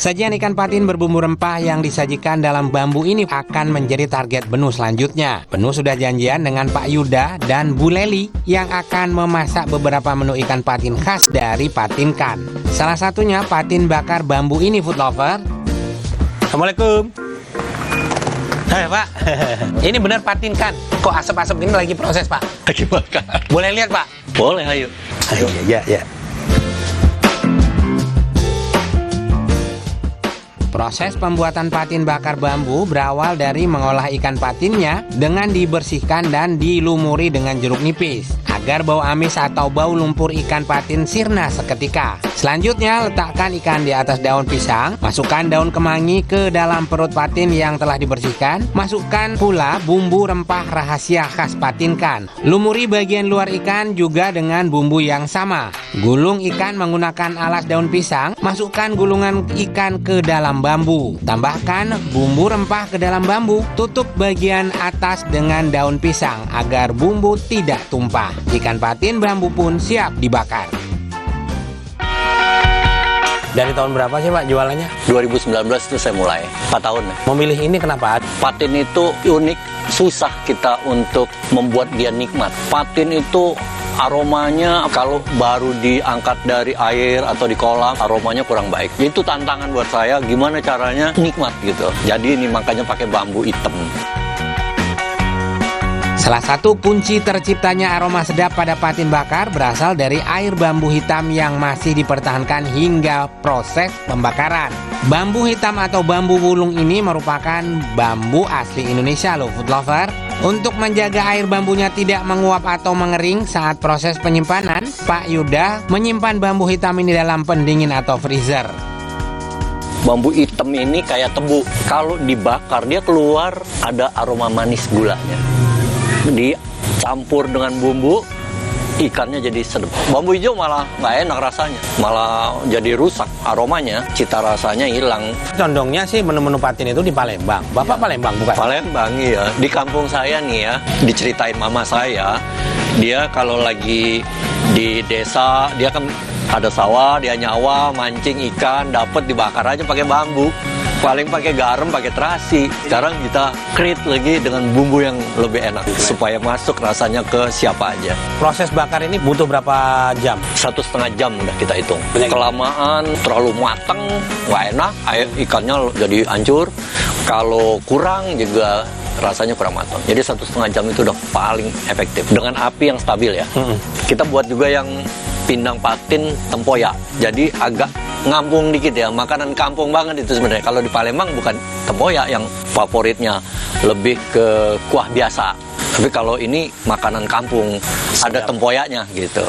Sajian ikan patin berbumbu rempah yang disajikan dalam bambu ini akan menjadi target Benu selanjutnya. Benu sudah janjian dengan Pak Yuda dan Bu Leli yang akan memasak beberapa menu ikan patin khas dari Patinkan. Salah satunya patin bakar bambu ini, food lover. Assalamualaikum. Hai Pak, ini benar Patinkan. Kok asap-asap ini lagi proses Pak? Lagi bakar. Boleh lihat Pak? Boleh, ayo. Ayo, ya. Proses pembuatan patin bakar bambu berawal dari mengolah ikan patinnya dengan dibersihkan dan dilumuri dengan jeruk nipis agar bau amis atau bau lumpur ikan patin sirna seketika. Selanjutnya, letakkan ikan di atas daun pisang, masukkan daun kemangi ke dalam perut patin yang telah dibersihkan, masukkan pula bumbu rempah rahasia khas Patinkan. Lumuri bagian luar ikan juga dengan bumbu yang sama. Gulung ikan menggunakan alas daun pisang, masukkan gulungan ikan ke dalam bambu. Tambahkan bumbu rempah ke dalam bambu, tutup bagian atas dengan daun pisang agar bumbu tidak tumpah. Ikan patin bambu pun siap dibakar. Dari tahun berapa sih Pak jualannya? 2019 itu saya mulai, 4 tahun ya. Memilih ini kenapa? Patin itu unik, susah kita untuk membuat dia nikmat. Patin itu aromanya kalau baru diangkat dari air atau di kolam, aromanya kurang baik. Itu tantangan buat saya, gimana caranya nikmat gitu. Jadi ini makanya pakai bambu hitam. Salah satu kunci terciptanya aroma sedap pada patin bakar berasal dari air bambu hitam yang masih dipertahankan hingga proses pembakaran. Bambu hitam atau bambu wulung ini merupakan bambu asli Indonesia loh, food lover. Untuk menjaga air bambunya tidak menguap atau mengering saat proses penyimpanan, Pak Yuda menyimpan bambu hitam ini dalam pendingin atau freezer. Bambu hitam ini kayak tebu. Kalau dibakar dia keluar ada aroma manis gulanya. Dicampur dengan bumbu, ikannya jadi sedap. Bambu hijau malah nggak enak rasanya, malah jadi rusak aromanya, cita rasanya hilang. Condongnya sih menu-menu patin itu di Palembang. Bapak Palembang bukan? Palembang iya. Di kampung saya nih ya, diceritain mama saya, dia kalau lagi di desa, dia kan ada sawah, dia nyawa, mancing ikan, dapat dibakar aja pakai bambu. Paling pakai garam, pakai terasi. Sekarang kita create lagi dengan bumbu yang lebih enak supaya masuk rasanya ke siapa aja. Proses bakar ini butuh berapa jam? 1,5 jam udah kita hitung. Kelamaan, terlalu matang, nggak enak, air ikannya jadi hancur. Kalau kurang juga rasanya kurang matang. Jadi 1,5 jam itu udah paling efektif. Dengan api yang stabil ya. Kita buat juga yang pindang patin tempoyak. Jadi agak ngampung dikit ya, makanan kampung banget itu sebenarnya. Kalau di Palembang bukan tempoyak yang favoritnya, lebih ke kuah biasa. Tapi kalau ini makanan kampung, ada tempoyaknya gitu.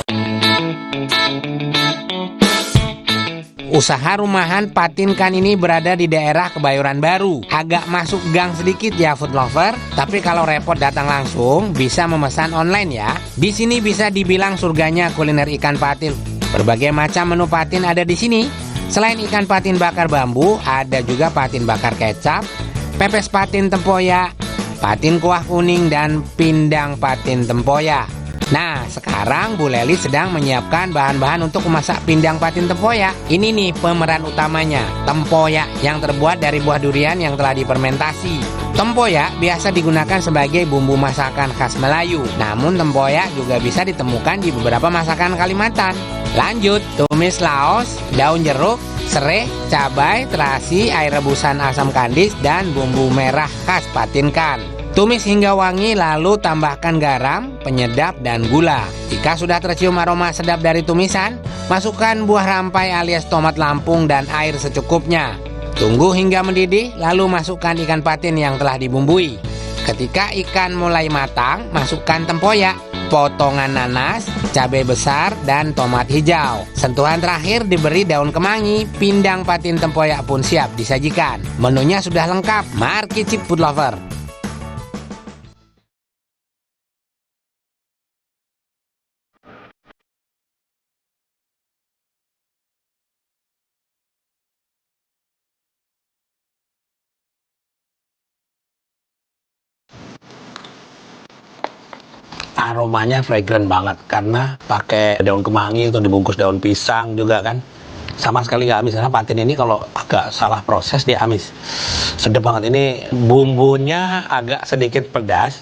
Usaha rumahan Patinkan ini berada di daerah Kebayoran Baru. Agak masuk gang sedikit ya food lover, tapi kalau repot datang langsung bisa memesan online ya. Di sini bisa dibilang surganya kuliner ikan patin. Berbagai macam menu patin ada di sini. Selain ikan patin bakar bambu, ada juga patin bakar kecap, pepes patin tempoyak, patin kuah kuning, dan pindang patin tempoyak. Nah, sekarang Bu Leli sedang menyiapkan bahan-bahan untuk memasak pindang patin tempoyak. Ini nih pemeran utamanya, tempoyak yang terbuat dari buah durian yang telah difermentasi. Tempoyak biasa digunakan sebagai bumbu masakan khas Melayu. Namun tempoyak juga bisa ditemukan di beberapa masakan Kalimantan. Lanjut, tumis laos, daun jeruk, serai, cabai, terasi, air rebusan asam kandis, dan bumbu merah khas Patinkan. Tumis hingga wangi, lalu tambahkan garam, penyedap, dan gula. Jika sudah tercium aroma sedap dari tumisan, masukkan buah rampai alias tomat Lampung dan air secukupnya. Tunggu hingga mendidih, lalu masukkan ikan patin yang telah dibumbui. Ketika ikan mulai matang, masukkan tempoyak, potongan nanas, cabai besar, dan tomat hijau. Sentuhan terakhir diberi daun kemangi. Pindang patin tempoyak pun siap disajikan. Menunya sudah lengkap. Mari cicip food lover. Aromanya fragrant banget karena pakai daun kemangi untuk dibungkus daun pisang juga kan. sama sekali nggak amis. Karena patin ini kalau agak salah proses dia amis. Sedap banget. Ini bumbunya agak sedikit pedas,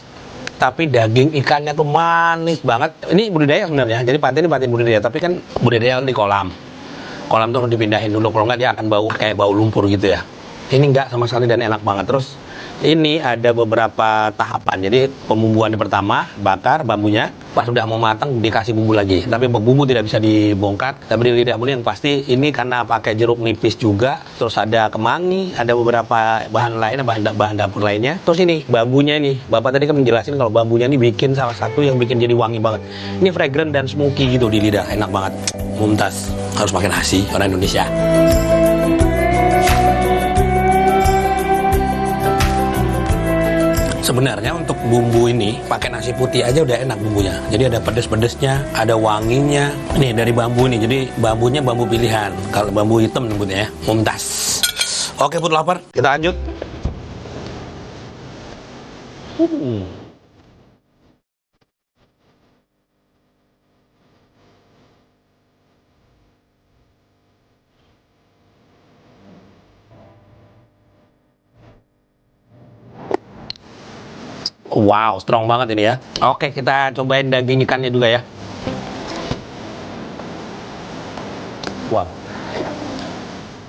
tapi daging ikannya tuh manis banget. Ini budidaya sebenarnya. Jadi patin ini patin budidaya, tapi kan budidaya di kolam. Kolam tuh harus dipindahin dulu, kalau nggak dia akan bau kayak bau lumpur gitu ya. Ini nggak sama sekali dan enak banget. Terus ini ada beberapa tahapan. Jadi pembumbuan yang pertama, bakar bambunya. Pas sudah mau matang dikasih bumbu lagi. Tapi bumbu tidak bisa dibongkar. Tapi di lidah yang pasti ini karena pakai jeruk nipis juga. Terus ada kemangi, ada beberapa bahan lainnya, bahan dapur lainnya. Terus ini bambunya ini. Bapak tadi kan menjelasin kalau bambunya ini bikin salah satu yang bikin jadi wangi banget. Ini fragrant dan smoky gitu di lidah, enak banget. Mumtaz. Harus pakai nasi orang Indonesia. Sebenarnya untuk bumbu ini pakai nasi putih aja udah enak bumbunya. Jadi ada pedes-pedesnya, ada wanginya. Nih dari bambu nih. Jadi bambunya bambu pilihan. Kalau bambu hitam nyebutnya ya, Mumtaz. Oke, food lover, kita lanjut. Wow, strong banget ini ya. Oke, kita cobain daging ikannya juga ya. Wow.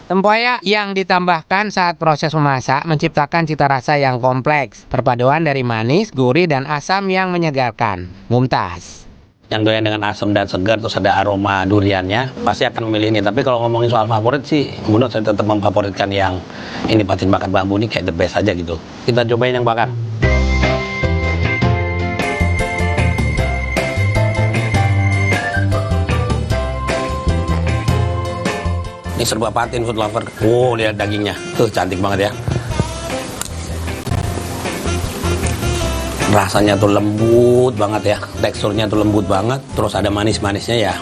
Tempoyak yang ditambahkan saat proses memasak menciptakan cita rasa yang kompleks. Perpaduan dari manis, gurih, dan asam yang menyegarkan. Mumtaz. Yang doyan dengan asam dan segar, terus ada aroma duriannya, pasti akan memilih ini. Tapi kalau ngomongin soal favorit sih, menurut saya tetap memfavoritkan yang ini, patin bakar bambu ini kayak the best aja gitu. Kita cobain yang bakar. Ini serba patin food lover. Wow, lihat dagingnya. Tuh cantik banget ya. Rasanya tuh lembut banget ya. Teksturnya tuh lembut banget. Terus ada manis-manisnya ya.